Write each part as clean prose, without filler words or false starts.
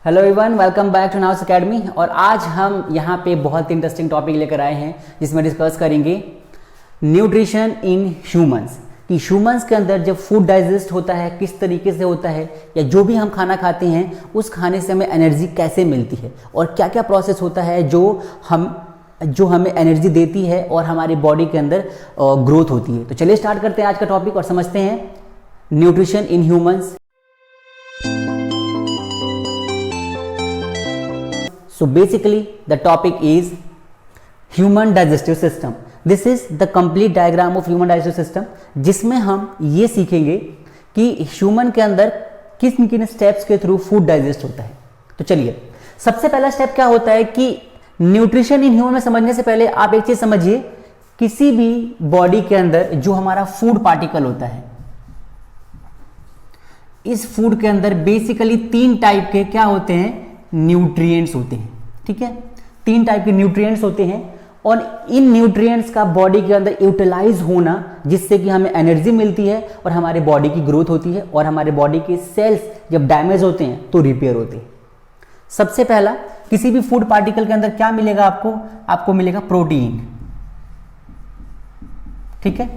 Hello everyone, welcome back to Nous Academy. और आज हम यहाँ पे बहुत इंटरेस्टिंग टॉपिक लेकर आए हैं जिसमें डिस्कस करेंगे न्यूट्रिशन इन ह्यूमंस। कि ह्यूमंस के अंदर जब फूड डाइजेस्ट होता है किस तरीके से होता है, या जो भी हम खाना खाते हैं उस खाने से हमें एनर्जी कैसे मिलती है और क्या क्या प्रोसेस होता है जो हमें एनर्जी देती है और हमारी बॉडी के अंदर ग्रोथ होती है। तो चलिए स्टार्ट करते हैं आज का टॉपिक और समझते हैं nutrition in humans. So basically the topic is human digestive system. This is the complete diagram of human digestive system, जिसमें हम ये सीखेंगे कि ह्यूमन के अंदर किन किन स्टेप्स के थ्रू फूड डाइजेस्ट होता है। तो चलिए, सबसे पहला स्टेप क्या होता है कि न्यूट्रिशन इन ह्यूमन में समझने से पहले आप एक चीज समझिए, किसी भी बॉडी के अंदर जो हमारा फूड पार्टिकल होता है, इस फूड के अंदर बेसिकली 3 टाइप के क्या होते हैं, न्यूट्रिएंट्स होते हैं। ठीक है, 3 टाइप के न्यूट्रिएंट्स होते हैं और इन न्यूट्रिएंट्स का बॉडी के अंदर यूटिलाइज होना, जिससे कि हमें एनर्जी मिलती है और हमारे बॉडी की ग्रोथ होती है और हमारे बॉडी के सेल्स जब डैमेज होते हैं तो रिपेयर होते हैं। सबसे पहला, किसी भी फूड पार्टिकल के अंदर क्या मिलेगा आपको मिलेगा प्रोटीन। ठीक है,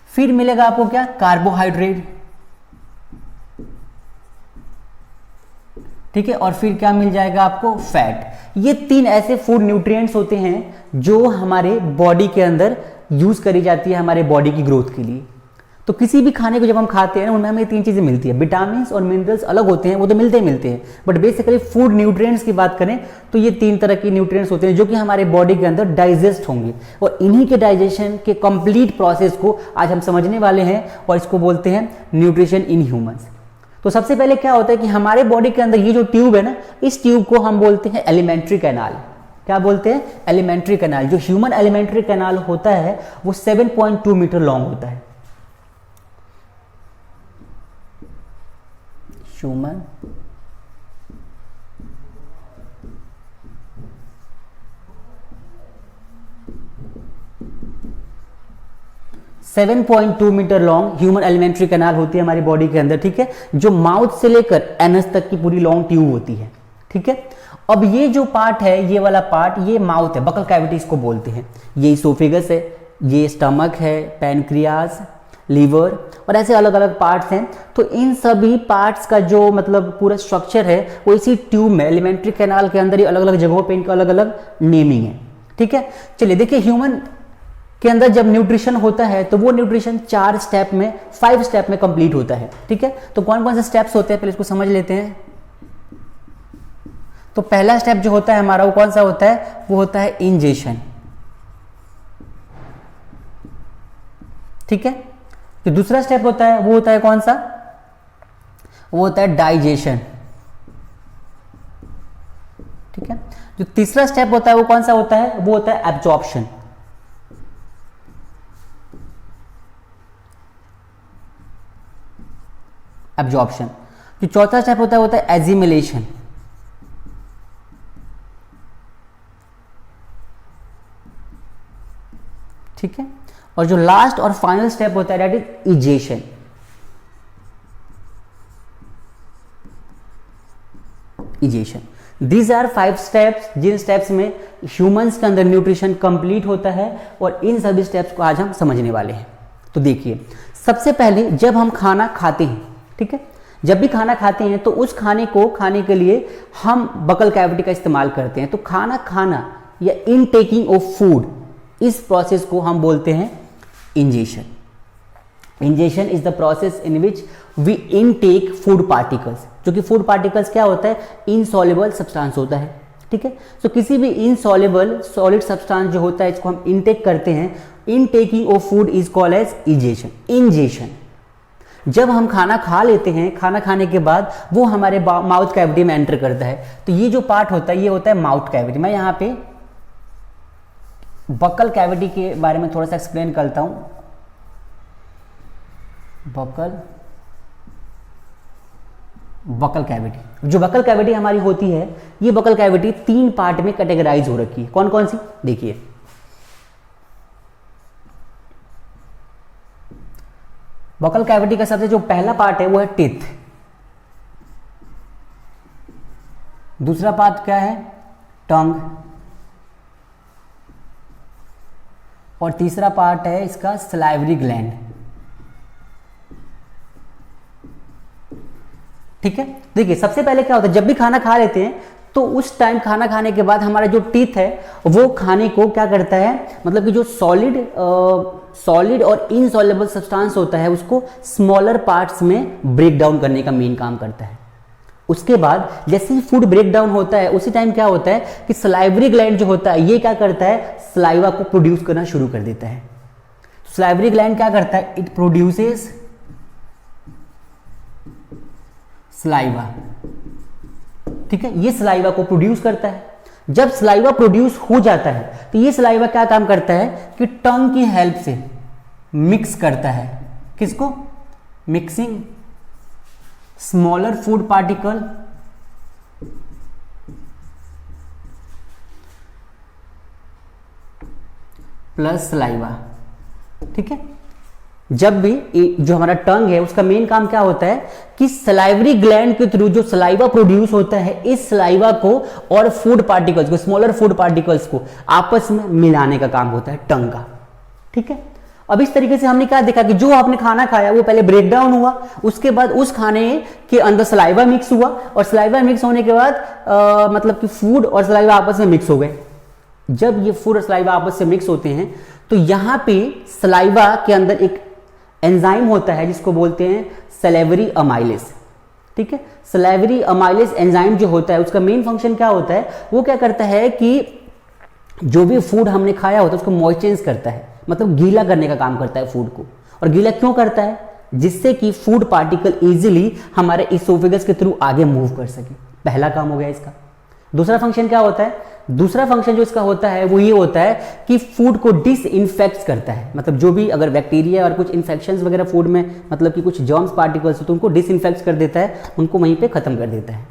फिर मिलेगा आपको क्या, कार्बोहाइड्रेट। ठीक है, और फिर क्या मिल जाएगा आपको, फैट। ये 3 ऐसे फूड न्यूट्रिएंट्स होते हैं जो हमारे बॉडी के अंदर यूज करी जाती है हमारे बॉडी की ग्रोथ के लिए। तो किसी भी खाने को जब हम खाते हैं उनमें हमें 3 चीजें मिलती है। विटामिन और मिनरल्स अलग होते हैं, वो तो मिलते हैं, बट बेसिकली फूड न्यूट्रिएंट्स की बात करें तो ये 3 तरह के न्यूट्रिएंट्स होते हैं जो कि हमारे बॉडी के अंदर डाइजेस्ट होंगे, और इन्हीं के डाइजेशन के कंप्लीट प्रोसेस को आज हम समझने वाले हैं और इसको बोलते हैं न्यूट्रिशन इन ह्यूमंस। तो सबसे पहले क्या होता है कि हमारे बॉडी के अंदर ये जो ट्यूब है ना, इस ट्यूब को हम बोलते हैं एलिमेंट्री कैनाल। क्या बोलते हैं, एलिमेंट्री कैनाल। जो ह्यूमन एलिमेंट्री कैनाल होता है वो 7.2 मीटर लॉन्ग होता है। Human 7.2 metre long human alimentary canal होती है हमारी बॉडी के अंदर। ठीक है, जो माउथ से लेकर एनस तक की पूरी लॉन्ग ट्यूब होती है। ठीक है, अब ये जो पार्ट है, ये वाला पार्ट, ये माउथ है, बकल कैविटी इसको बोलते हैं। ये इसोफेगस है, ये स्टमक है, पैनक्रियाज, लीवर और ऐसे अलग अलग पार्ट्स हैं। तो इन सभी पार्ट्स का जो मतलब पूरा स्ट्रक्चर है वो इसी ट्यूब में, एलिमेंट्री कैनाल के अंदर ही अलग अलग जगहों पे इनका अलग अलग नेमिंग है। ठीक है, चलिए देखिए, ह्यूमन के अंदर जब न्यूट्रिशन होता है तो वो न्यूट्रिशन 5 स्टेप में कंप्लीट होता है। ठीक है, तो कौन कौन से स्टेप्स होते हैं पहले इसको समझ लेते हैं। तो पहला स्टेप जो होता है हमारा, वो कौन सा होता है, वो होता है इंजेशन। ठीक है, जो दूसरा स्टेप होता है वो होता है कौन सा, वो होता है डाइजेशन। ठीक है, जो तीसरा स्टेप होता है वो कौन सा होता है, वो होता है एब्जॉर्प्शन। एब्जॉर्प्शन। जो चौथा स्टेप होता है एजिमिलेशन। ठीक है, और जो लास्ट और फाइनल स्टेप होता है that is egestion. Egestion. These are 5 steps, जिन स्टेप्स में ह्यूमंस के अंदर न्यूट्रिशन कंप्लीट होता है, और इन सभी स्टेप्स को आज हम समझने वाले हैं। तो देखिए, सबसे पहले जब हम खाना खाते हैं, ठीक है, जब भी खाना खाते हैं तो उस खाने को खाने के लिए हम बकल कैविटी का इस्तेमाल करते हैं। तो खाना या इन टेकिंग ऑफ फूड, इस प्रोसेस को हम बोलते हैं ingestion. Ingestion is the process in which we intake food particles. जो कि फूड पार्टिकल्स क्या होता है, इनसॉल्युबल सब्सटेंस होता है। ठीक है, तो किसी भी इनसॉल्युबल सॉलिड सब्सटेंस जो होता है इसको हम इनटेक करते हैं। In taking of food is called as ingestion. Ingestion. जब हम खाना खा लेते हैं, खाना खाने के बाद वो हमारे माउथ कैविटी में एंटर करता है। तो ये जो पार्ट होता है ये होता है माउथ कैविटी। मैं यहाँ पे बकल कैविटी के बारे में थोड़ा सा एक्सप्लेन करता हूं। बकल कैविटी, जो बकल कैविटी हमारी होती है, ये बकल कैविटी 3 पार्ट में कैटेगराइज हो रखी है। कौन कौन सी, देखिए। बकल कैविटी का सबसे जो पहला पार्ट है वो है टीथ। दूसरा पार्ट क्या है, टंग, और तीसरा पार्ट है इसका सलाइवरी ग्लैंड। ठीक है, देखिए सबसे पहले क्या होता है, जब भी खाना खा लेते हैं तो उस टाइम खाना खाने के बाद हमारा जो टीथ है वो खाने को क्या करता है, मतलब कि जो सॉलिड और इनसॉल्युबल सब्सटेंस होता है उसको स्मॉलर पार्ट्स में ब्रेक डाउन करने का मेन काम करता है। उसके बाद जैसे ही फूड ब्रेक डाउन होता है उसी टाइम क्या होता है कि सलाइवरी ग्लैंड जो होता है ये क्या करता है, सलाइवा को प्रोड्यूस करना शुरू कर देता है। सलाइवरी ग्लैंड क्या करता है, इट प्रोड्यूसेस सलाइवा। ठीक है, ये सलाइवा को प्रोड्यूस करता है। जब सलाइवा प्रोड्यूस हो जाता है तो ये सलाइवा क्या काम करता है कि टंग की हेल्प से मिक्स करता है, किसको, mixing smaller food particle plus saliva. ठीक है, जब भी जो हमारा टंग है उसका मेन काम क्या होता है कि सलाइवरी ग्लैंड के थ्रू जो सलाइवा प्रोड्यूस होता है इस सलाइवा को और फूड पार्टिकल्स को, स्मॉलर फूड पार्टिकल्स को आपस में मिलाने का काम होता है टंग का। ठीक है, अब इस तरीके से हमने क्या देखा कि जो आपने खाना खाया वो पहले ब्रेक डाउन हुआ, उसके बाद उस खाने के अंदर सलाइवा मिक्स हुआ, और सलाइवा मिक्स होने के बाद मतलब कि फूड और सलाइवा आपस में मिक्स हो गए। जब ये फूड और सलाइवा आपस से मिक्स होते हैं तो यहां पे सलाइवा के अंदर एक एंजाइम होता है जिसको बोलते हैं सलेवरी अमाइलेज। ठीक है, सलेवरी अमाइलेज एंजाइम जो होता है उसका मेन फंक्शन क्या होता है, वो क्या करता है कि जो भी फूड हमने खाया होता है उसको मॉइस्चराइज करता है, मतलब गीला करने का काम करता है फूड को। और गीला क्यों करता है, जिससे कि फूड पार्टिकल इजीली हमारे इसोफेगस के थ्रू आगे मूव कर सके। पहला काम हो गया इसका। दूसरा फंक्शन क्या होता है, दूसरा फंक्शन जो इसका होता है वो ये होता है कि फूड को डिसइंफेक्ट करता है, मतलब जो भी अगर बैक्टीरिया और कुछ इन्फेक्शंस वगैरह फूड में, मतलब कि कुछ जर्म्स पार्टिकल्स तो उनको डिसइंफेक्ट कर देता है, उनको वहीं पे खत्म कर देता है।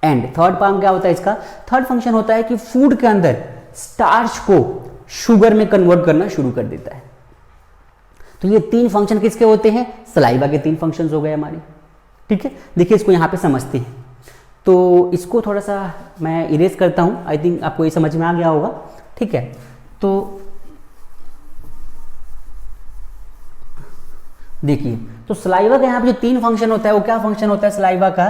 एंड थर्ड काम क्या होता है इसका, थर्ड फंक्शन होता है कि फूड के अंदर स्टार्च को शुगर में कन्वर्ट करना शुरू कर देता है। तो ये तीन फंक्शन किसके होते हैं, सलाइवा के तीन फंक्शंस हो गए हमारे। ठीक है, देखिए इसको यहां पे समझते हैं। तो इसको थोड़ा सा मैं इरेज करता हूं, आई थिंक आपको ये समझ में आ गया होगा। ठीक है, तो देखिए, तो सलाइवा का यहां पे जो तीन फंक्शन होता है वो क्या फंक्शन होता है सलाइवा का,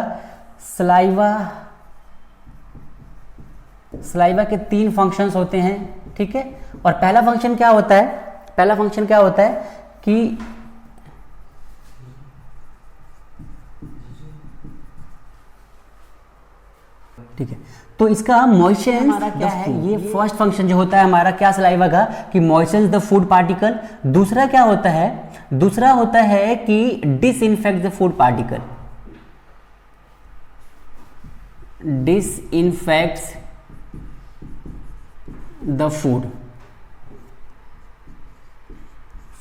सलाइवा के तीन फंक्शंस होते हैं। ठीक है, और पहला फंक्शन क्या होता है, पहला फंक्शन क्या होता है कि ठीक है, तो इसका मॉइस्चराइज हमारा क्या है, ये फर्स्ट फंक्शन जो होता है हमारा क्या सलाइवा का कि मॉइस्चराइज द फूड पार्टिकल। दूसरा क्या होता है, दूसरा होता है कि disinfect the food particle, disinfects the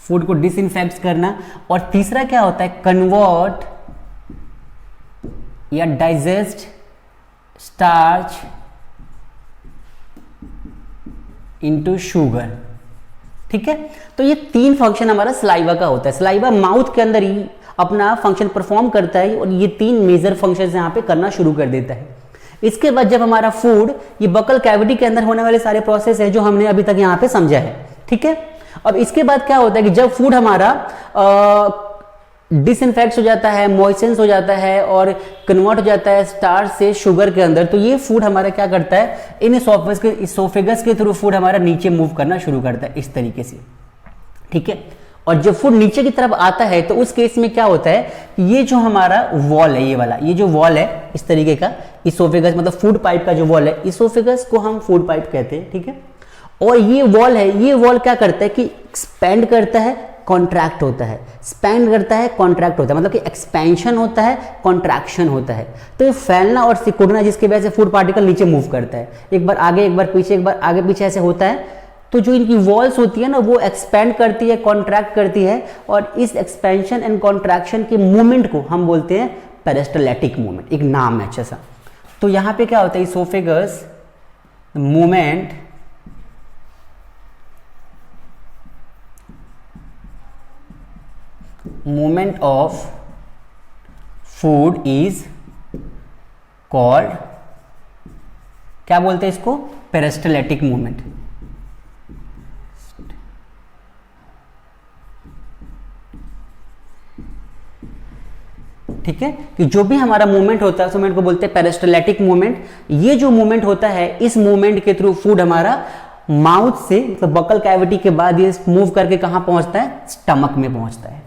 food को डिसइंफेक्ट करना। और तीसरा क्या होता है, कन्वर्ट या डाइजेस्ट स्टार्च इनटू शुगर। ठीक है, तो ये तीन फंक्शन हमारा सलाइवा का होता है। सलाइवा माउथ के अंदर ही अपना फंक्शन परफॉर्म करता है और ये तीन मेजर फंक्शन यहां पे करना शुरू कर देता है। इसके बाद जब हमारा फूड, ये बकल कैविटी के अंदर होने वाले सारे प्रोसेस है जो हमने अभी तक यहां पे समझा है। ठीक है, अब इसके बाद क्या होता है कि जब फूड हमारा डिसइंफेक्ट हो जाता है, मॉइस्चराइज हो जाता है और कन्वर्ट हो जाता है स्टार्च से शुगर के अंदर, तो ये फूड हमारा क्या करता है, इन इसोफेगस के थ्रू फूड हमारा नीचे मूव करना शुरू करता है इस तरीके से। ठीक है, और जब फूड नीचे की तरफ आता है तो उस केस में क्या होता है, ये जो हमारा वॉल है, ये वाला, ये जो वॉल है इस तरीके का इसोफेगस, मतलब फूड पाइप का जो वॉल है, इसोफेगस को हम फूड पाइप कहते हैं। ठीक है, और ये वॉल है, ये वॉल क्या करता है कि एक्सपेंड करता है, कॉन्ट्रैक्ट होता है, एक्सपेंड करता है, कॉन्ट्रैक्ट होता है, मतलब कि एक्सपेंशन होता है, कॉन्ट्रैक्शन होता है। तो ये फैलना और सिकुड़ना जिसकी वजह से फूड पार्टिकल नीचे मूव करता है, एक बार आगे एक बार पीछे, एक बार आगे पीछे ऐसे होता है। तो जो इनकी वॉल्स होती है ना वो एक्सपेंड करती है, कॉन्ट्रैक्ट करती है, और इस एक्सपेंशन एंड कॉन्ट्रैक्शन के मूवमेंट को हम बोलते हैं पेरिस्टाल्टिक मूवमेंट, एक नाम है अच्छा सा। तो यहां पे क्या होता है, oesophagus movement of food is called क्या बोलते हैं इसको? Peristaltic movement. ठीक है, कि जो भी हमारा मूवमेंट होता है उस मूवमेंट को बोलते हैं पेरिस्टैल्टिक मूवमेंट। ये जो मूवमेंट होता है, इस मूवमेंट के थ्रू फूड हमारा माउथ से मतलब बकल कैविटी के बाद ये मूव करके कहां पहुंचता है? स्टमक में पहुंचता है।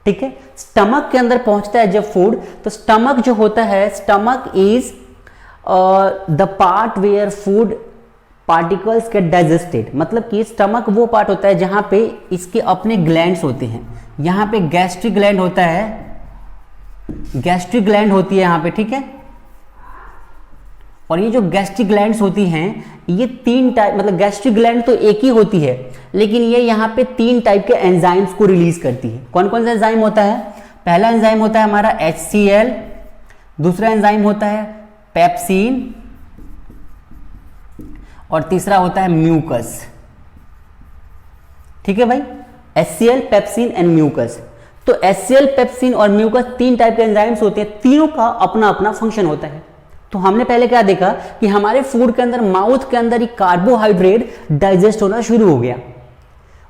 ठीक है, स्टमक के अंदर पहुंचता है जब फूड, तो स्टमक जो होता है, stomach is the part where food particles get digested. मतलब कि स्टमक वो पार्ट होता है जहां पे इसके अपने ग्लैंड्स होते हैं। यहां पे गैस्ट्रिक ग्लैंड होता है, गैस्ट्रिक ग्लैंड होती है यहां पे। ठीक है, और ये जो गैस्ट्रिक ग्लैंड्स होती हैं, ये 3 टाइप, मतलब गैस्ट्रिक ग्लैंड तो एक ही होती है, लेकिन ये यहाँ पे 3 टाइप के एंजाइम्स को रिलीज करती है। कौन कौन सा एंजाइम होता है? पहला एंजाइम होता है हमारा HCl, दूसरा एंजाइम होता है पेप्सिन, और तीसरा होता है म्यूकस। ठीक है भाई, HCl, पेप्सिन एंड म्यूकस। तो HCl, पेप्सिन और म्यूकस 3 टाइप के एंजाइम्स होते हैं, तीनों का अपना अपना फंक्शन होता है। तो हमने पहले क्या देखा कि हमारे फूड के अंदर, माउथ के अंदर ही कार्बोहाइड्रेट डाइजेस्ट होना शुरू हो गया।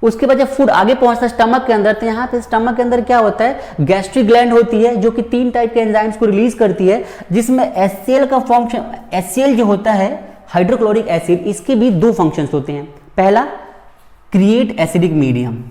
उसके बाद जब फूड आगे पहुंचता है स्टमक के अंदर, तो यहाँ पे स्टमक के अंदर क्या होता है? गैस्ट्रिक ग्लैंड होती है जो कि 3 टाइप के एंजाइम्स को रिलीज करती है, जिसमें HCl का फंक्शन, HCl जो होता है हाइड्रोक्लोरिक एसिड, इसके भी 2 फंक्शंस होते हैं। पहला, क्रिएट एसिडिक मीडियम।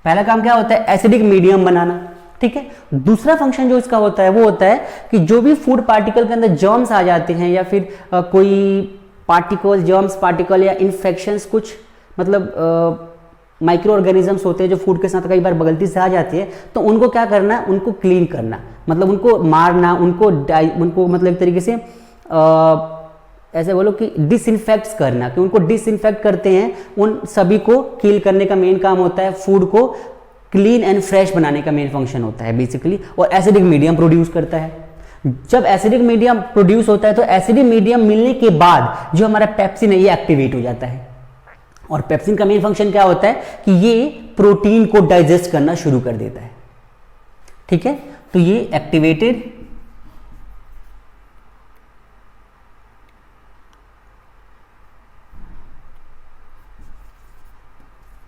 पहला काम क्या होता है? एसिडिक मीडियम बनाना। ठीक है, दूसरा फंक्शन जो इसका होता है वो होता है कि जो भी फूड पार्टिकल के अंदर जर्म्स आ जाते हैं, या फिर कोई पार्टिकल, जर्म्स पार्टिकल या इन्फेक्शंस, कुछ मतलब माइक्रो ऑर्गेनिजम्स होते हैं जो फूड के साथ कई बार गलती से आ जाती है, तो उनको क्या करना है? उनको क्लीन करना, मतलब उनको मारना, उनको मतलब एक तरीके से ऐसे बोलो कि डिसइंफेक्ट करना, कि उनको डिसइंफेक्ट करते हैं, उन सभी को किल करने का मेन काम होता है। फूड को क्लीन एंड फ्रेश बनाने का मेन फंक्शन होता है बेसिकली, और एसिडिक मीडियम प्रोड्यूस करता है। जब एसिडिक मीडियम प्रोड्यूस होता है, तो एसिडिक मीडियम मिलने के बाद जो हमारा पेप्सिन है ये एक्टिवेट हो जाता है। और पेप्सिन का मेन फंक्शन क्या होता है कि ये प्रोटीन को डाइजेस्ट करना शुरू कर देता है। ठीक है, तो ये एक्टिवेटेड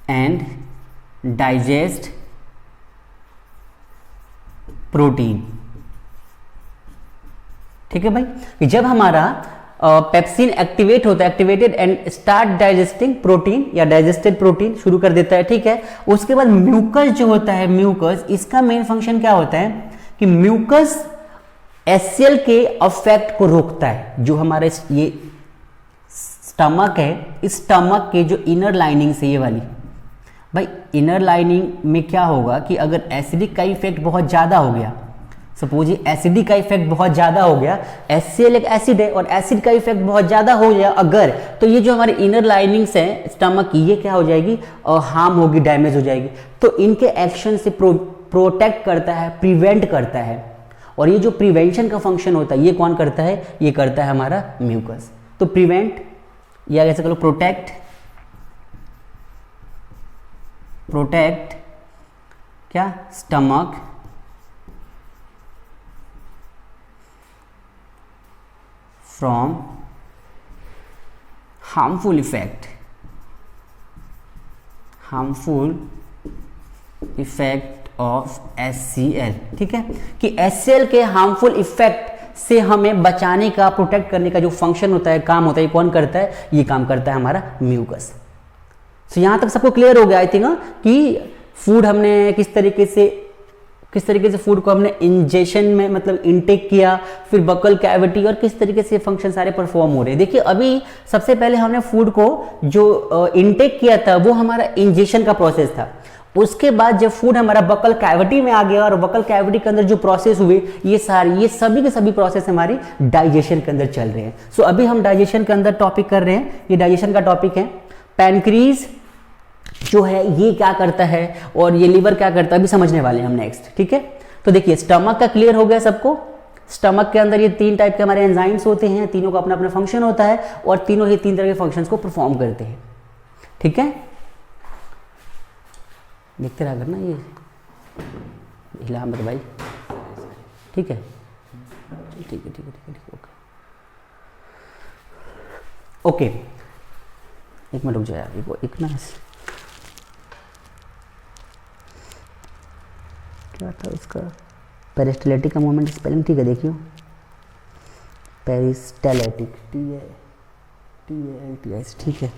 एंड डाइजेस्ट प्रोटीन। ठीक है भाई, कि जब हमारा पेप्सिन एक्टिवेट होता है, activated and start digesting protein या डाइजेस्टेड प्रोटीन शुरू कर देता है। ठीक है, उसके बाद म्यूकस जो होता है, म्यूकस, इसका मेन फंक्शन क्या होता है कि म्यूकस HCl के अफेक्ट को रोकता है। जो हमारे ये स्टमक है, इस स्टमक के जो इनर लाइनिंग से, ये वाली भाई इनर लाइनिंग में क्या होगा कि अगर एसिडिक का इफेक्ट बहुत ज़्यादा हो गया, सपोज ये एसिडिक का इफेक्ट बहुत ज़्यादा हो गया, HCl एक एसिड है और एसिड का इफेक्ट बहुत ज़्यादा हो गया अगर, तो ये जो हमारे इनर लाइनिंग्स हैं स्टमक की, ये क्या हो जाएगी? हार्म होगी, डैमेज हो जाएगी। तो इनके एक्शन से प्रोटेक्ट करता है, प्रिवेंट करता है। और ये जो प्रिवेंशन का फंक्शन होता है, ये कौन करता है? ये करता है हमारा म्यूकस। तो प्रिवेंट या कैसे करो, प्रोटेक्ट क्या? Stomach from harmful effect of HCl। ठीक है, कि HCl के हार्मफुल इफेक्ट से हमें बचाने का, प्रोटेक्ट करने का जो फंक्शन होता है, काम होता है, ये कौन करता है? ये काम करता है हमारा म्यूकस। तो यहां तक सबको क्लियर हो गया आई थिंक कि फूड हमने किस तरीके से फूड को हमने इंजेशन में मतलब इनटेक किया, फिर बकल कैविटी, और किस तरीके से फंक्शन सारे परफॉर्म हो रहे हैं। देखिए, अभी सबसे पहले हमने फूड को जो इनटेक किया था वो हमारा इंजेशन का प्रोसेस था। उसके बाद जब फूड हमारा बकल कैविटी में आ गया और बकल कैविटी के अंदर जो प्रोसेस हुए, ये सभी के सभी प्रोसेस हमारी डाइजेशन के अंदर चल रहे हैं। सो अभी हम डाइजेशन के अंदर टॉपिक कर रहे हैं, ये डाइजेशन का टॉपिक है। पैनक्रीज जो है ये क्या करता है और ये लीवर क्या करता है, अभी समझने वाले हैं हम नेक्स्ट। ठीक है, तो देखिए स्टमक का क्लियर हो गया सबको। स्टमक के अंदर ये 3 टाइप के हमारे एंजाइम्स होते हैं, तीनों का अपना अपना फंक्शन होता है और तीनों ही 3 तरह के फंक्शंस को परफॉर्म करते हैं। ठीक है, देखते रहा करना ये। हिला मत भाई, ठीक है ठीक है ठीक है ठीक है ओके ओके। एक मिनट रुक जाए यार, वो एक ना क्या था उसका, पेरिस्टेलेटिक का मोमेंट स्पेलिंग ठीक है देखियो, पेरिस्टेलेटिक TALTIS ठीक है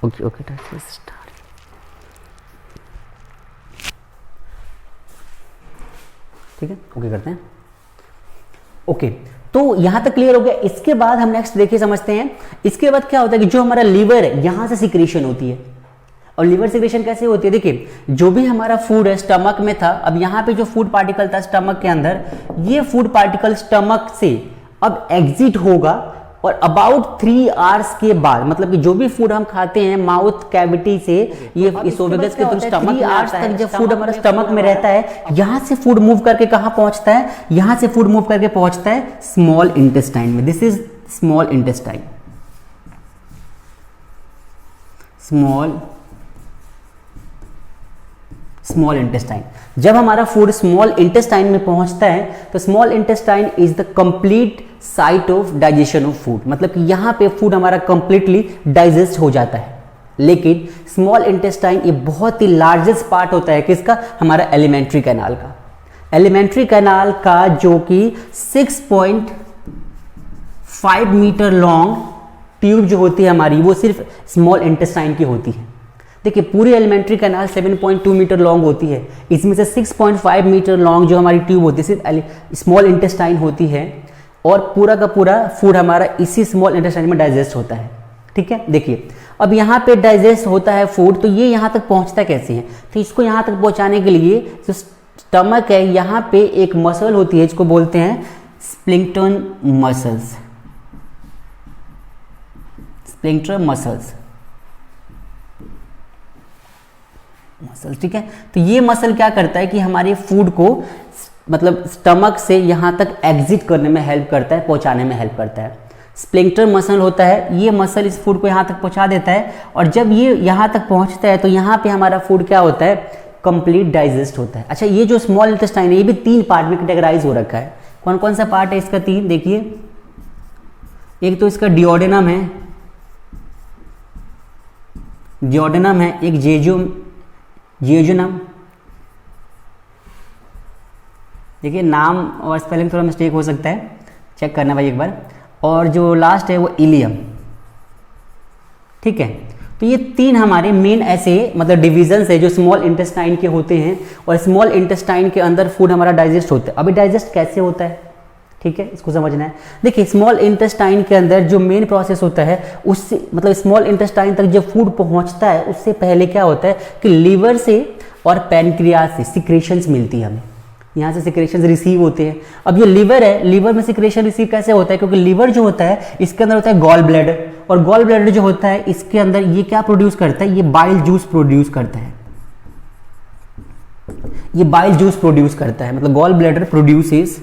ओके ओके ठीक है ओके करते हैं ओके। तो यहां तक क्लियर हो गया। इसके बाद हम नेक्स्ट देखिए समझते हैं, इसके बाद क्या होता है कि जो हमारा लीवर है यहां से सिक्रेशन होती है। और लीवर सिक्रेशन कैसे होती है, देखिए जो भी हमारा फूड है स्टमक में था, अब यहाँ पे जो फूड पार्टिकल था स्टमक के अंदर, ये फूड पार्टिकल स्टमक से अब एग्जिट होगा और अबाउट 3 आवर्स के बाद, मतलब कि जो भी फूड हम खाते हैं माउथ कैविटी से, ये इसोफेगस के थ्रू स्टमक में आता है, जब फूड हमारे स्टमक में रहता है, यहां से फूड मूव करके कहां पहुंचता है, यहां से फूड मूव करके पहुंचता है स्मॉल इंटेस्टाइन में। This is small intestine, small intestine. जब हमारा फूड स्मॉल इंटेस्टाइन में पहुंचता है तो small intestine is the complete site of digestion of food, मतलब कि यहां पे फूड हमारा कंप्लीटली डाइजेस्ट हो जाता है। लेकिन स्मॉल इंटेस्टाइन ये बहुत ही लार्जेस्ट पार्ट होता है किसका, हमारा एलिमेंट्री कैनाल का। एलिमेंट्री कैनाल का जो कि 6.5 मीटर लॉन्ग ट्यूब जो होती है हमारी, वो सिर्फ स्मॉल इंटेस्टाइन की होती है। देखिए पूरी एलिमेंट्री कैनाल 7.2 मीटर लॉन्ग होती है, इसमें से 6.5 मीटर लॉन्ग जो हमारी ट्यूब होती है सिर्फ स्मॉल इंटेस्टाइन होती है, और पूरा का पूरा फूड हमारा इसी स्मॉल इंटेस्टाइन में डाइजेस्ट होता है। ठीक है, देखिए अब यहाँ पे डाइजेस्ट होता है फूड, तो ये यहाँ तक पहुँचता कैसे है, तो इसको यहाँ तक पहुँचाने के लिए जो स्टमक है, यहाँ पे एक मसल होती है जिसको बोलते हैं स्प्लिंक्टर मसल्स, ठीक है। तो ये मसल क्या करता है कि हमारे फूड को मतलब स्टमक से यहाँ तक एग्जिट करने में हेल्प करता है, पहुँचाने में हेल्प करता है। स्प्लिंक्टर मसल होता है, ये मसल इस फूड को यहाँ तक पहुँचा देता है, और जब ये यहाँ तक पहुँचता है तो यहाँ पे हमारा फूड क्या होता है, कंप्लीट डाइजेस्ट होता है। अच्छा, ये जो स्मॉल इंटेस्टाइन है ये भी 3 पार्ट में कैटेगराइज हो रखा है। कौन कौन सा पार्ट है इसका? 3 देखिए, एक तो इसका डिओडेनम है, एक जियोजेनम, देखिए नाम और स्पेलिंग थोड़ा मिस्टेक हो सकता है, चेक करना भाई एक बार, और जो लास्ट है वो इलियम। ठीक है, तो ये 3 हमारे मेन ऐसे मतलब डिविजन्स है जो स्मॉल इंटेस्टाइन के होते हैं, और स्मॉल इंटेस्टाइन के अंदर फूड हमारा डाइजेस्ट होता है। अभी डाइजेस्ट कैसे होता है, ठीक है, इसको समझना है। देखिए स्मॉल इंटेस्टाइन के अंदर जो मेन प्रोसेस होता है, उससे मतलब स्मॉल इंटेस्टाइन तक जब फूड पहुंचता है उससे पहले क्या होता है कि लीवर से और पैनक्रियाज से सिक्रेशंस मिलती है हमें, यहाँ से सिक्रेशंस रिसीव होते हैं। अब ये लीवर है, लीवर में सिक्रेशन रिसीव कैसे होता है, क्योंकि लीवर जो होता है इसके अंदर होता है गॉल ब्लैडर, और गॉल ब्लैडर जो होता है इसके अंदर ये क्या प्रोड्यूस करता है, ये बाइल जूस प्रोड्यूस करता है, ये बाइल जूस प्रोड्यूस करता है, मतलब gall bladder produces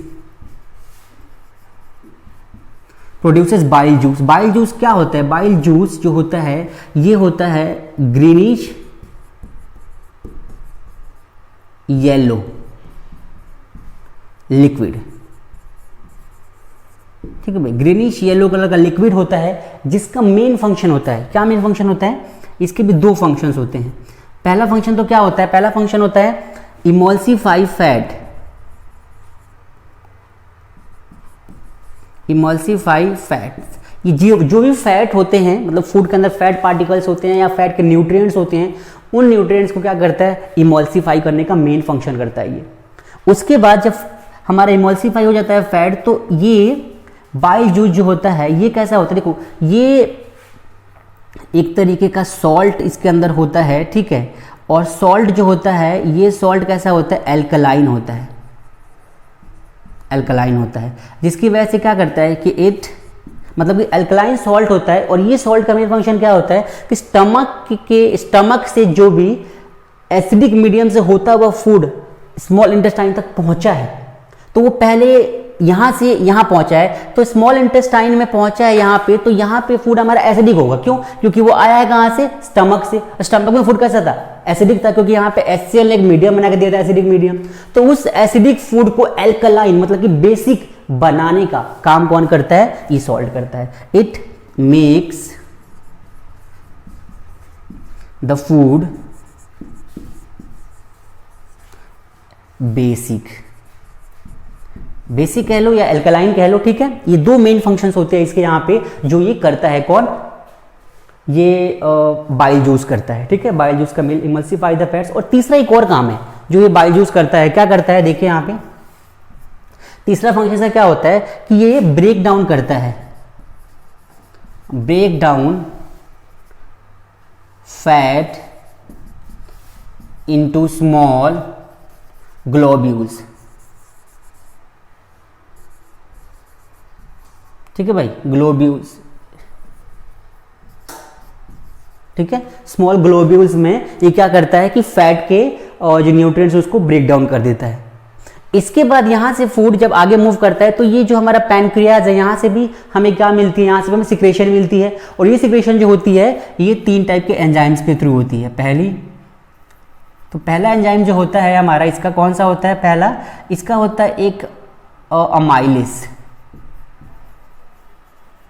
bile juice. Bile juice क्या होता है, बाइल जूस जो होता है ये होता है ग्रीनिश येलो लिक्विड। ठीक है भाई, ग्रीनिश येलो कलर का लिक्विड होता है, जिसका मेन फंक्शन होता है, क्या मेन फंक्शन होता है, इसके भी 2 फंक्शंस होते हैं। पहला फंक्शन तो क्या होता है, पहला फंक्शन होता है इमल्सिफाई फैट, ये जो भी फैट होते हैं, मतलब फूड के अंदर फैट पार्टिकल्स होते हैं या फैट के न्यूट्रिएंट्स होते हैं, उन न्यूट्रिएंट्स को क्या करता है, इमल्सिफाई करने का मेन फंक्शन करता है ये। उसके बाद जब हमारा इमल्सिफाई हो जाता है फैट, तो ये बाइल जूस जो होता है ये कैसा होता है, देखो ये एक तरीके का सॉल्ट इसके अंदर होता है, ठीक है, और सॉल्ट जो होता है ये सॉल्ट कैसा होता है, एल्कलाइन होता है, जिसकी वजह से क्या करता है कि इट मतलब कि एल्कलाइन सॉल्ट होता है। और ये सॉल्ट का मेन फंक्शन क्या होता है कि स्टमक से जो भी एसिडिक मीडियम से होता हुआ फूड स्मॉल इंटेस्टाइन तक पहुंचा है, तो वो पहले यहां से यहां पहुंचा है, तो स्मॉल इंटेस्टाइन में पहुंचा है यहां पे, तो यहां पे फूड हमारा एसिडिक होगा। क्यों? क्योंकि वो आया है कहां से, स्टमक से। स्टमक में फूड कैसा था, एसिडिक था क्योंकि यहाँ पे HCl ने एक मीडियम बना के दिया था, एसिडिक मीडियम। तो उस एसिडिक फूड को एल्कलाइन मतलब कि बेसिक बनाने का काम कौन करता है? ई सॉल्ट करता है। It makes the food basic कह लो या एल्कलाइन कह लो, ठीक है। ये दो मेन फंक्शंस होते हैं इसके यहाँ पे, जो ये करता है कौन? ये बाइल जूस करता है, ठीक है। बाइल जूस का मिल इमल्सिफाई द फैट्स। और तीसरा एक और काम है जो ये बाइल जूस करता है, क्या करता है? देखिए यहाँ पे तीसरा फंक्शन से क्या होता है कि ये ब्रेक डाउन करता है, break down fat into small globules, ठीक है भाई, ग्लोब्यूल्स, ठीक है। स्मॉल ग्लोब्यूल्स में ये क्या करता है कि फैट के जो न्यूट्रिएंट्स उसको ब्रेक डाउन कर देता है। इसके बाद यहां से फूड जब आगे मूव करता है तो ये जो हमारा पैनक्रियाज है, यहां से भी हमें क्या मिलती है? यहां से भी हमें सिक्रेशन मिलती है। और ये सिक्रेशन जो होती है ये 3 टाइप के एंजाइम्स के थ्रू होती है। पहला एंजाइम जो होता है हमारा, इसका कौन सा होता है? पहला इसका होता है एक अमाइलेज,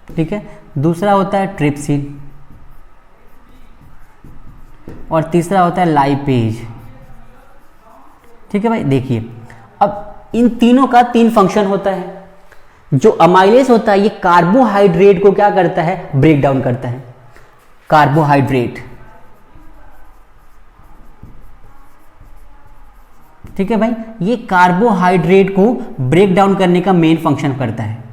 ठीक है। दूसरा होता है ट्रिप्सिन और तीसरा होता है लाइपेज, ठीक है भाई। देखिए अब इन तीनों का 3 फंक्शन होता है। जो अमाइलेज होता है ये कार्बोहाइड्रेट को क्या करता है? ब्रेक डाउन करता है। कार्बोहाइड्रेट, ठीक है भाई, ये कार्बोहाइड्रेट को ब्रेक डाउन करने का मेन फंक्शन करता है,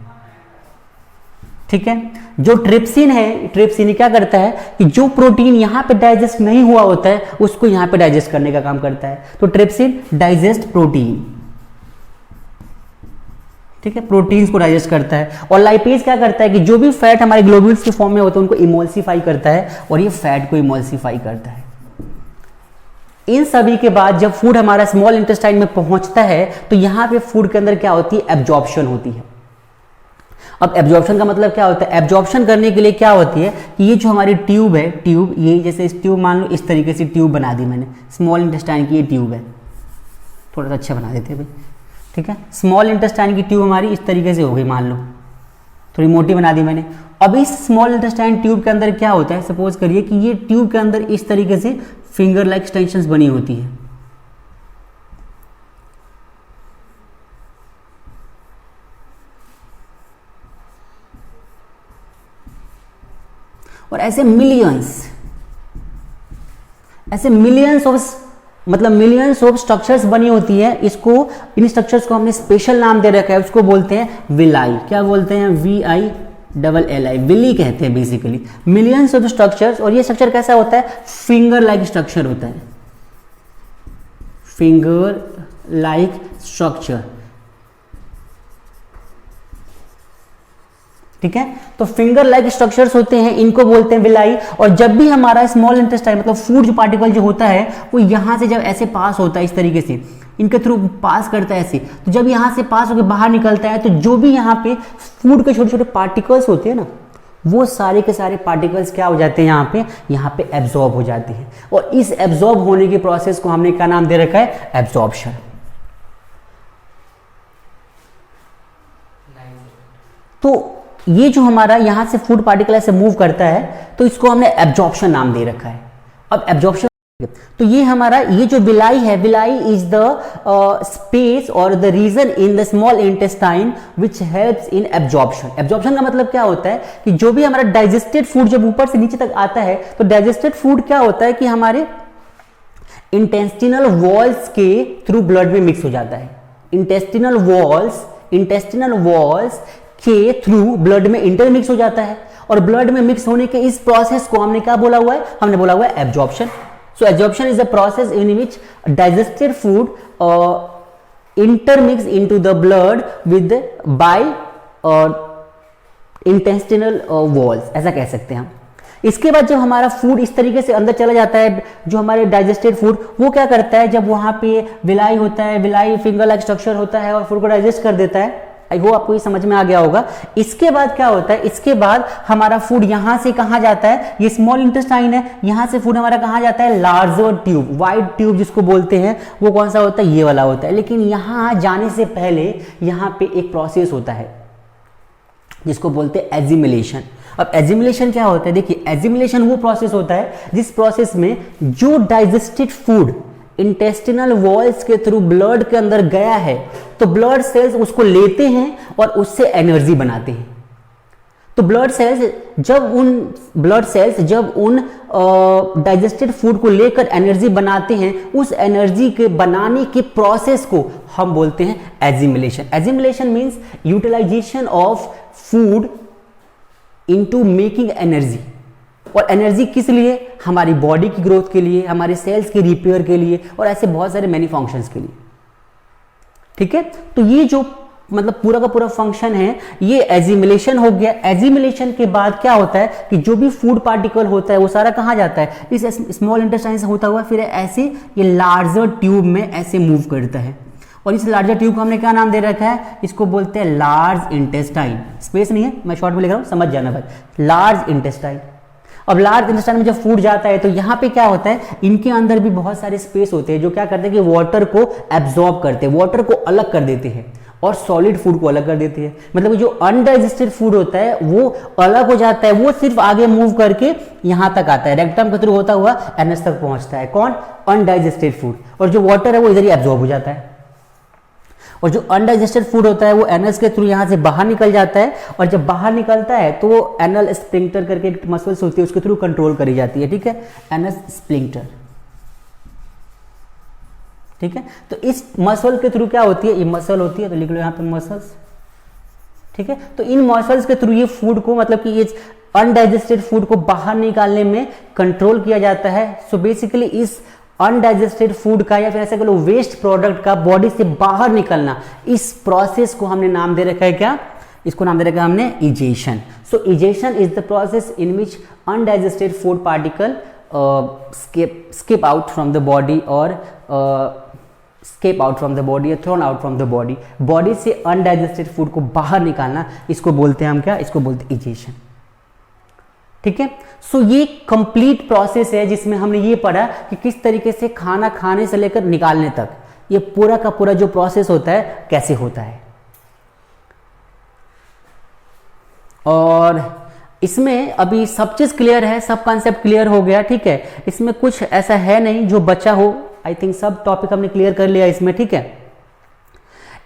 ठीक है। जो ट्रिप्सिन है, ट्रिप्सिन क्या करता है कि जो प्रोटीन यहां पे डाइजेस्ट नहीं हुआ होता है उसको यहां पे डाइजेस्ट करने का काम करता है। तो ट्रिप्सिन डाइजेस्ट प्रोटीन, ठीक है, प्रोटीन्स को डाइजेस्ट करता है। और लाइपेज क्या करता है कि जो भी फैट हमारे ग्लोब्यूल्स के फॉर्म में होते हैं उनको इमोल्सिफाई करता है और ये फैट को इमोल्सिफाई करता है। इन सभी के बाद जब फूड हमारा स्मॉल इंटेस्टाइन में पहुंचता है तो यहां पे फूड के अंदर क्या होती है? एब्जॉर्प्शन होती है। अब एब्जॉर्प्शन का मतलब क्या होता है? एब्जॉर्प्शन करने के लिए क्या होती है कि ये जो हमारी ट्यूब है, ट्यूब ये जैसे इस ट्यूब मान लो इस तरीके से ट्यूब बना दी मैंने, स्मॉल इंटेस्टाइन की ये ट्यूब है, थोड़ा सा अच्छा बना देते हैं भाई, ठीक है। स्मॉल इंटेस्टाइन की ट्यूब हमारी इस तरीके से हो गई, मान लो थोड़ी मोटी बना दी मैंने। अब इस स्मॉल इंटेस्टाइन ट्यूब के अंदर क्या होता है? सपोज करिए कि ये ट्यूब के अंदर इस तरीके से फिंगर लाइक एक्सटेंशंस बनी होती है, और ऐसे मिलियंस ऑफ स्ट्रक्चर्स बनी होती है। इसको, इन स्ट्रक्चर्स को हमने स्पेशल नाम दे रखा है, उसको बोलते हैं विलाई। क्या बोलते हैं? VILLI, विली कहते हैं बेसिकली। Millions of structures. और ये स्ट्रक्चर कैसा होता है? फिंगर लाइक स्ट्रक्चर होता है, फिंगर लाइक स्ट्रक्चर, ठीक है। तो फिंगर लाइक स्ट्रक्चर्स होते हैं, इनको बोलते हैं विलाई। और जब भी हमारा स्मॉल इंटेस्टाइन मतलब फूड जो पार्टिकल जो होता है वो यहां से जब ऐसे पास होता है इस तरीके से, इनके थ्रू पास करता है ऐसे, तो जब यहां से पास होकर बाहर निकलता है तो जो भी यहां पे फूड के छोटे छोटे पार्टिकल्स होते हैं ना, वो सारे के सारे पार्टिकल्स क्या हो जाते हैं? यहाँ पे एब्जॉर्ब हो जाते हैं। और इस एब्जॉर्ब होने की प्रोसेस को हमने क्या नाम दे रखा है? एब्जॉर्प्शन। तो ये जो हमारा यहां से फूड पार्टिकल ऐसे मूव करता है तो इसको हमने एब्जॉर्प्शन नाम दे रखा है। अब एब्जॉर्प्शन, तो ये हमारा ये जो विलाई है, villi is the space or the region in the small intestine which helps in absorption. Absorption का मतलब क्या होता है कि जो भी हमारा डाइजेस्टेड फूड जब ऊपर से नीचे तक आता है तो डाइजेस्टेड फूड क्या होता है कि हमारे इंटेस्टिनल वॉल्स के थ्रू ब्लड में मिक्स हो जाता है। इंटेस्टिनल वॉल्स के थ्रू ब्लड में इंटरमिक्स हो जाता है। और ब्लड में मिक्स होने के इस प्रोसेस को हमने क्या बोला हुआ है? हमने बोला हुआ है absorption. So absorption is a process in which digested food intermix into the blood with by intestinal walls, ऐसा कह सकते हैं हम। इसके बाद जब हमारा फूड इस तरीके से अंदर चला जाता है, जो हमारे डाइजेस्टेड फूड वो क्या करता है, जब वहां पे विलाई होता है, विलाई फिंगर लाइक स्ट्रक्चर होता है और फूड को डाइजेस्ट कर देता है, आई होप आपको ये समझ में आ गया होगा। इसके बाद क्या होता है, इसके बाद हमारा फूड यहां से कहां जाता है, ये स्मॉल इंटेस्टाइन है, यहां से फूड हमारा कहां जाता है, लार्जर ट्यूब, वाइड ट्यूब जिसको बोलते हैं, वो कौन सा होता है, ये वाला होता है। लेकिन यहां जाने से पहले यहां पे एक प्रोसेस होता है जिसको बोलते हैं एजिमुलेशन। अब एजिमुलेशन क्या होता है, देखिए एजिमुलेशन वो प्रोसेस होता है जिस प्रोसेस में जो डाइजेस्टेड फूड इंटेस्टिनल वॉल्स के थ्रू ब्लड के अंदर गया है तो ब्लड सेल्स उसको लेते हैं और उससे एनर्जी बनाते हैं। तो ब्लड सेल्स जब उन डाइजेस्टेड फूड को लेकर एनर्जी बनाते हैं, उस एनर्जी के बनाने के प्रोसेस को हम बोलते हैं assimilation. Assimilation means utilization of food into making energy. और एनर्जी किस लिए, हमारी बॉडी की ग्रोथ के लिए, हमारे सेल्स के रिपेयर के लिए और ऐसे बहुत सारे मैनी फंक्शंस के लिए। ठीक है, तो ये जो मतलब पूरा का पूरा फंक्शन है ये एजिमुलेशन हो गया। एजिमुलेशन के बाद क्या होता है कि जो भी फूड पार्टिकल होता है वो सारा कहां जाता है, इस स्मॉल इंटेस्टाइन से होता हुआ फिर ऐसे ये लार्जर ट्यूब में ऐसे मूव करता है। और इस लार्जर ट्यूब को हमने क्या नाम दे रखा है, इसको बोलते हैं लार्ज इंटेस्टाइन। स्पेस नहीं है, मैं शॉर्ट में लिख रहा हूं, समझ जाना भाई, लार्ज इंटेस्टाइन। अब लार्ज इंटेस्टाइन में जब फूड जाता है तो यहाँ पे क्या होता है, इनके अंदर भी बहुत सारे स्पेस होते हैं जो क्या करते हैं कि वाटर को एब्जॉर्ब करते हैं, वाटर को अलग कर देते हैं और सॉलिड फूड को अलग कर देते हैं। मतलब जो अनडाइजेस्टेड फूड होता है वो अलग हो जाता है, वो सिर्फ आगे मूव करके यहां तक आता है, रेक्टम के थ्रू होता हुआ एनएस तक पहुंचता है। कौन, अनडाइजेस्टेड फूड। और जो वाटर है वो इधर ही एब्जॉर्ब हो जाता है। और जो अनडाइजेस्टेड फूड होता है वो एनस के थ्रू यहां से बाहर निकल जाता है, और जब बाहर निकलता है तो वो एनल स्प्लिंटर करके एक मसल्स होती है उसके थ्रू कंट्रोल करी जाती है। ठीक है, एनस स्प्लिंटर। ठीक है, तो इस मसल के थ्रू क्या होती है, ये मसल होती है, तो लिख लो यहां पे मसल्स। ठीक है, तो इन मसल्स के थ्रू ये फूड को मतलब कि ये अनडाइजेस्टेड फूड को बाहर निकालने में कंट्रोल किया जाता है। सो बेसिकली इस अनडाइजेस्टेड फूड का या फिर ऐसा कह लो वेस्ट प्रोडक्ट का बॉडी से बाहर निकलना, इस प्रोसेस को हमने नाम दे रखा है क्या, इसको नाम दे रखा है हमने egestion. So egestion is the process in which undigested food particle skip out from the body or escape out from the body or thrown out from the body। Body से अनडाइजेस्टेड फूड को बाहर निकालना, इसको बोलते हैं हम क्या, इसको बोलते हैं इजेशन। ठीक है, सो ये कंप्लीट प्रोसेस है जिसमें हमने ये पढ़ा कि किस तरीके से खाना खाने से लेकर निकालने तक ये पूरा का पूरा जो प्रोसेस होता है कैसे होता है। और इसमें अभी सब चीज क्लियर है, सब कॉन्सेप्ट क्लियर हो गया। ठीक है, इसमें कुछ ऐसा है नहीं जो बचा हो, आई थिंक सब टॉपिक हमने क्लियर कर लिया इसमें। ठीक है,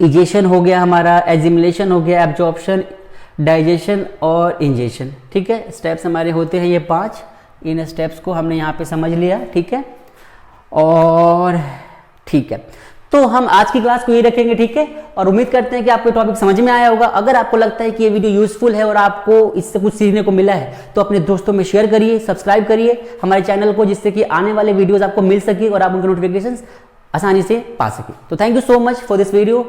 इजेशन हो गया हमारा, एजिमुलेशन हो गया, एब्जॉर्प्शन, डाइजेशन और इंजेशन। ठीक है, स्टेप्स हमारे होते हैं ये 5, इन स्टेप्स को हमने यहाँ पे समझ लिया। ठीक है, और ठीक है, तो हम आज की क्लास को ये रखेंगे। ठीक है, और उम्मीद करते हैं कि आपको टॉपिक समझ में आया होगा। अगर आपको लगता है कि ये वीडियो यूजफुल है और आपको इससे कुछ सीखने को मिला है तो अपने दोस्तों में शेयर करिए, सब्सक्राइब करिए हमारे चैनल को, जिससे कि आने वाले वीडियोस आपको मिल सके और आप उनके नोटिफिकेशंस आसानी से पा सके। तो thank you so much for this video.